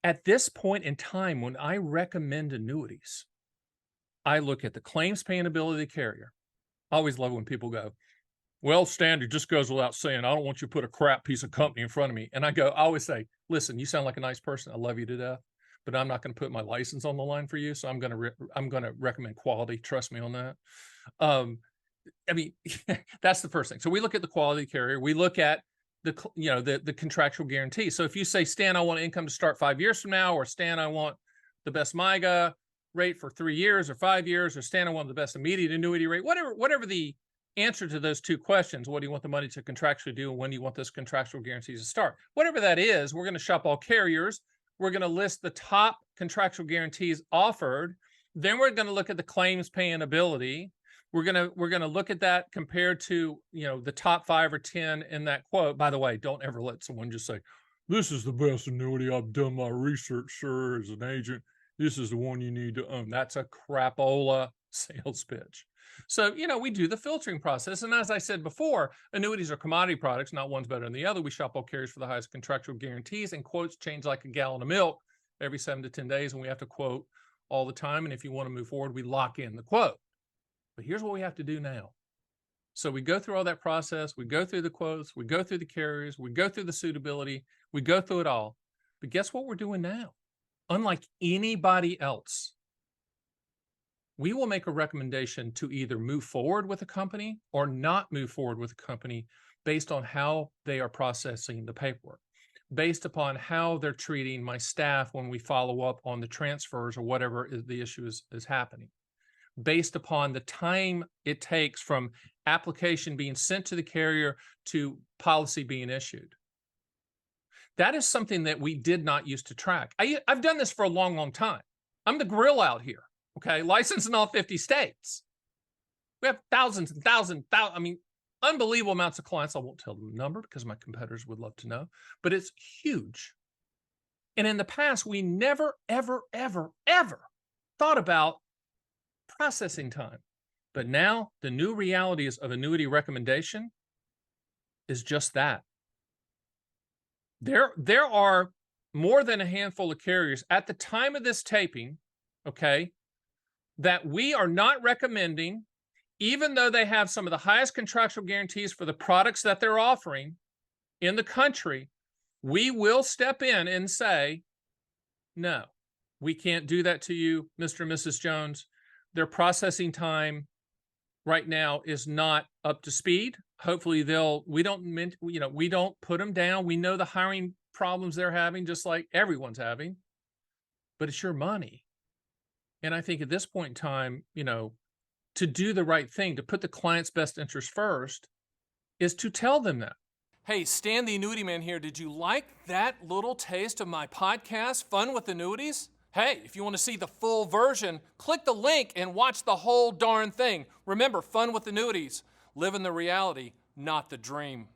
At this point in time, when I recommend annuities, I look at the claims paying ability of the carrier. I always love when people go, well, Stan, it just goes without saying, I don't want you to put a crap piece of company in front of me. And I always say, listen, you sound like a nice person. I love you to death, but I'm not going to put my license on the line for you. So I'm going to recommend quality. Trust me on that. Um, I mean, that's the first thing. So we look at the quality carrier. We look at the contractual guarantee. So if you say, Stan, I want income to start 5 years from now, or Stan, I want the best MIGA rate for 3 years or 5 years, or Stan, I want the best immediate annuity rate, whatever the answer to those two questions, what do you want the money to contractually do, and when do you want those contractual guarantees to start? Whatever that is, we're going to shop all carriers. We're going to list the top contractual guarantees offered. Then we're going to look at the claims paying ability. We're gonna look at that compared to the top 5 or 10 in that quote. By the way, don't ever let someone just say, "This is the best annuity. I've done my research, sir, as an agent. This is the one you need to own." That's a crapola sales pitch. So we do the filtering process, and as I said before, annuities are commodity products. Not one's better than the other. We shop all carriers for the highest contractual guarantees, and quotes change like a gallon of milk every 7 to 10 days, and we have to quote all the time. And if you want to move forward, we lock in the quote. But here's what we have to do now. So we go through all that process. We go through the quotes. We go through the carriers. We go through the suitability. We go through it all. But guess what we're doing now? Unlike anybody else, we will make a recommendation to either move forward with a company or not move forward with a company based on how they are processing the paperwork, based upon how they're treating my staff when we follow up on the transfers or whatever the issue is happening, based upon the time it takes from application being sent to the carrier to policy being issued. That is something that we did not used to track. I've done this for a long, long time. I'm the grill out here, okay? Licensed in all 50 states. We have thousands and thousands, unbelievable amounts of clients. I won't tell them the number because my competitors would love to know, but it's huge. And in the past, we never, ever, ever, ever thought about processing time. But now the new realities of annuity recommendation is just that. There are more than a handful of carriers at the time of this taping, okay, that we are not recommending, even though they have some of the highest contractual guarantees for the products that they're offering in the country. We will step in and say, no, we can't do that to you, Mr. and Mrs. Jones. Their processing time right now is not up to speed. Hopefully we don't put them down. We know the hiring problems they're having, just like everyone's having, but it's your money. And I think at this point in time, to do the right thing, to put the client's best interest first, is to tell them that. Hey, Stan the Annuity Man here. Did you like that little taste of my podcast, Fun with Annuities? Hey, if you want to see the full version, click the link and watch the whole darn thing. Remember, Fun with Annuities. Living the reality, not the dream.